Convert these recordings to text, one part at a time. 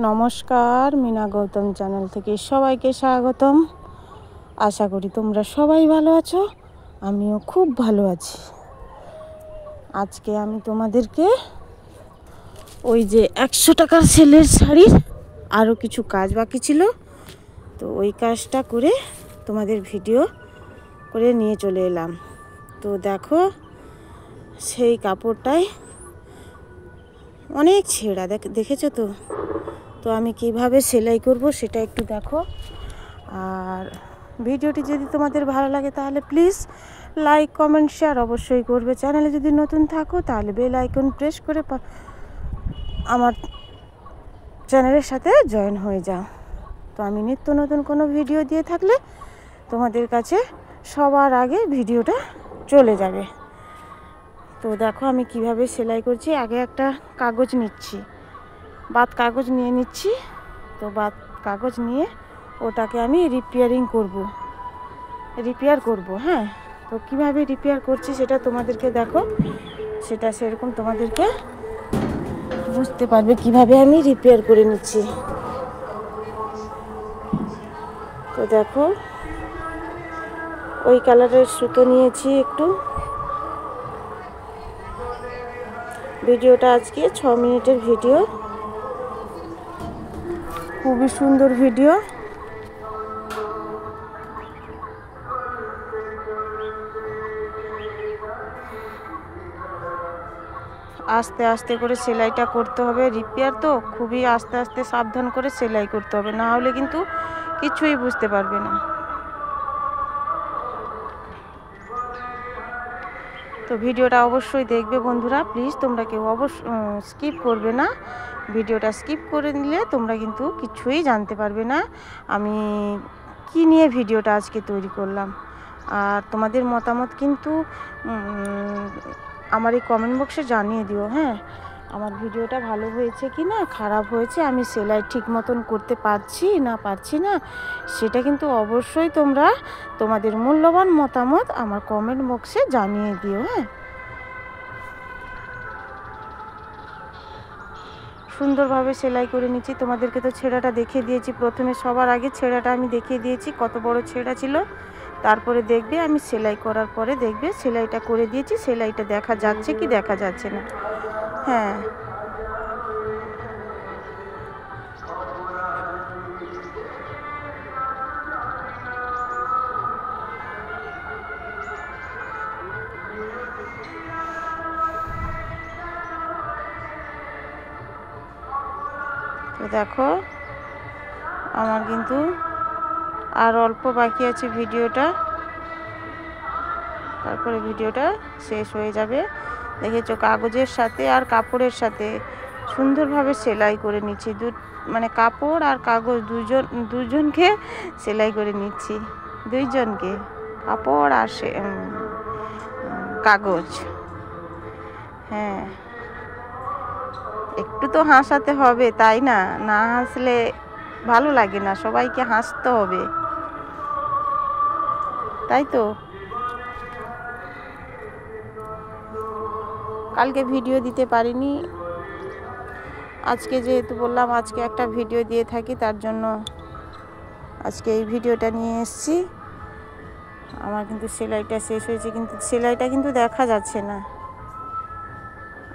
নমস্কার, মিনা গৌতম চ্যানেল থেকে সবাইকে স্বাগতম। আশা করি তোমরা সবাই ভালো আছো, আমিও খুব ভালো আছি। আজকে আমি তোমাদেরকে ওই যে 100 টাকার সেলের শাড়ির আরও কিছু কাজ বাকি ছিল, তো ওই কাজটা করে তোমাদের ভিডিও করে নিয়ে চলে এলাম। তো দেখো, সেই কাপড়টায় অনেক ছেঁড়া, দেখেছো তো? তো আমি কিভাবে সেলাই করব সেটা একটু দেখো। আর ভিডিওটি যদি তোমাদের ভালো লাগে তাহলে প্লিজ লাইক, কমেন্ট, শেয়ার অবশ্যই করবে। চ্যানেলে যদি নতুন থাকো তাহলে বেল আইকন প্রেস করে আমার চ্যানেলের সাথে জয়েন হয়ে যাও। তো আমি নিত্য নতুন কোনো ভিডিও দিয়ে থাকলে তোমাদের কাছে সবার আগে ভিডিওটা চলে যাবে। তো দেখো আমি কিভাবে সেলাই করছি। আগে একটা কাগজ নিচ্ছি, বাদ কাগজ নিয়ে নিচ্ছি। তো বাদ কাগজ নিয়ে ওটাকে আমি রিপেয়ার করব। হ্যাঁ, তো কিভাবে রিপেয়ার করছি সেটা তোমাদেরকে দেখো, সেটা সেরকম তোমাদেরকে বুঝতে পারবে কিভাবে আমি রিপেয়ার করে নিচ্ছি। তো দেখো, ওই কালারের সুতো নিয়েছি একটু। ভিডিওটা আজকে 6 মিনিটের ভিডিও, খুবই সুন্দর ভিডিও। আস্তে আস্তে করে সেলাইটা করতে হবে, রিপেয়ার তো খুবই আস্তে আস্তে সাবধান করে সেলাই করতে হবে, না হলে কিন্তু কিছুই বুঝতে পারবে না। তো ভিডিওটা অবশ্যই দেখবে বন্ধুরা, প্লিজ তোমরা কেউ স্কিপ করবে না। ভিডিওটা স্কিপ করে নিলে তোমরা কিন্তু কিছুই জানতে পারবে না আমি কি নিয়ে ভিডিওটা আজকে তৈরি করলাম। আর তোমাদের মতামত কিন্তু আমার এই কমেন্ট বক্সে জানিয়ে দিও। হ্যাঁ, আমার ভিডিওটা ভালো হয়েছে কি না, খারাপ হয়েছে, আমি সেলাই ঠিক মতন করতে পারছি না সেটা কিন্তু অবশ্যই তোমরা তোমাদের মূল্যবান মতামত আমার কমেন্ট বক্সে জানিয়ে দিও। হ্যাঁ, সুন্দরভাবে সেলাই করে নিচ্ছি। তোমাদেরকে তো ছেঁড়াটা দেখিয়ে দিয়েছি প্রথমে, সবার আগে ছেঁড়াটা আমি দেখিয়ে দিয়েছি কত বড় ছেঁড়া ছিল। তারপরে দেখবে আমি সেলাই করার পরে দেখবে সেলাইটা করে দিয়েছি, সেলাইটা দেখা যাচ্ছে কি দেখা যাচ্ছে না। হ্যাঁ, তো দেখো আমার কিন্তু আর অল্প বাকি আছে ভিডিওটা, তারপরে ভিডিওটা শেষ হয়ে যাবে। দেখেছো, কাগজের সাথে আর কাপড়ের সাথে সুন্দরভাবে সেলাই করে নিচ্ছি। মানে কাপড় আর কাগজ দুজনকে সেলাই করে নিচ্ছি, দুইজনকে, কাপড় আর কাগজ। হ্যাঁ, একটু তো হাসাতে হবে, তাই না? না হাসলে ভালো লাগে না, সবাইকে হাসতে হবে, তাই তো। কালকে ভিডিও দিতে পারিনি, আজকে যেহেতু বললাম আজকে একটা ভিডিও দিয়ে থাকি, তার জন্য আজকে এই ভিডিওটা নিয়ে এসেছি। আমার কিন্তু সেলাইটা শেষ হয়েছে, কিন্তু সেলাইটা কিন্তু দেখা যাচ্ছে না।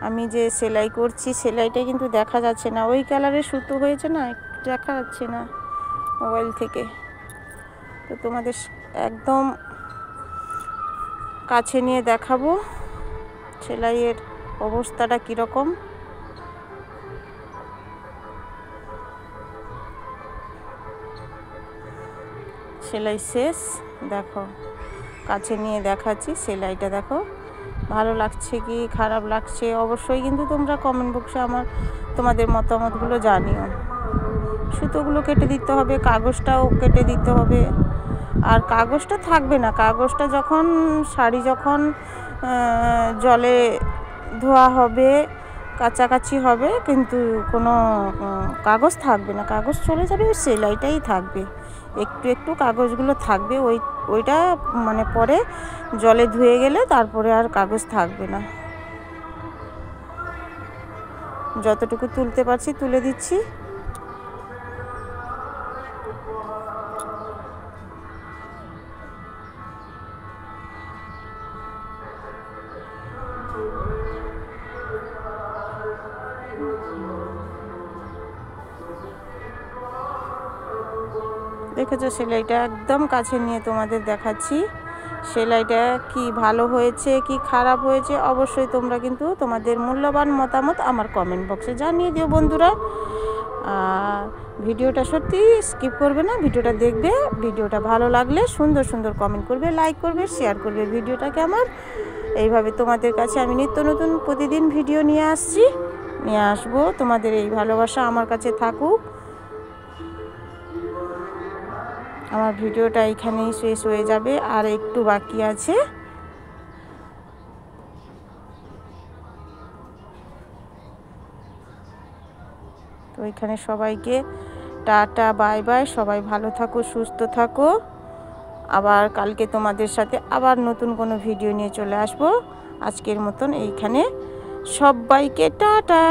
আমি যে সেলাই করছি সেলাইটা কিন্তু দেখা যাচ্ছে না, ওই কালারের সুতো হয়েছে না, দেখা যাচ্ছে না মোবাইল থেকে। তো তোমাদের একদম কাছে নিয়ে দেখাবো সেলাইয়ের অবস্থাটা কীরকম। সেলাই শেষ, দেখো কাছে নিয়ে দেখাচ্ছি সেলাইটা। দেখো ভালো লাগছে কি খারাপ লাগছে অবশ্যই কিন্তু তোমরা কমেন্ট বক্সে তোমাদের মতামতগুলো জানিও। সুতোগুলো কেটে দিতে হবে, কাগজটাও কেটে দিতে হবে। আর কাগজটা থাকবে না, কাগজটা যখন শাড়ি যখন জলে ধোয়া হবে, কাছাকাছি হবে, কিন্তু কোনো কাগজ থাকবে না, কাগজ চলে যাবে, ওই সেলাইটাই থাকবে। একটু একটু কাগজগুলো থাকবে, ওইটা মানে পরে জলে ধুয়ে গেলে তারপরে আর কাগজ থাকবে না। যতটুকু তুলতে পারছি তুলে দিচ্ছি। দেখেছো সেলাইটা একদম কাছে নিয়ে তোমাদের দেখাচ্ছি। সেলাইটা কি ভালো হয়েছে কি খারাপ হয়েছে অবশ্যই তোমরা কিন্তু তোমাদের মূল্যবান মতামত আমার কমেন্ট বক্সে জানিয়ে দিও বন্ধুরা। আর ভিডিওটা সত্যি স্কিপ করবে না, ভিডিওটা দেখবে। ভিডিওটা ভালো লাগলে সুন্দর সুন্দর কমেন্ট করবে, লাইক করবে, শেয়ার করবে ভিডিওটাকে আমার। এইভাবে তোমাদের কাছে আমি নিত্য নতুন প্রতিদিন ভিডিও নিয়ে আসবো। তোমাদের এই ভালোবাসা আমার কাছে থাকুক। আমার ভিডিওটা এখানেই শেষ হয়ে যাবে, আর একটু বাকি আছে। তো এখানে সবাইকে টাটা বাই বাই। সবাই ভালো থাকো, সুস্থ থাকো। আবার কালকে তোমাদের সাথে আবার নতুন কোনো ভিডিও নিয়ে চলে আসবো। আজকের মতন এইখানে সবাইকে টাটা।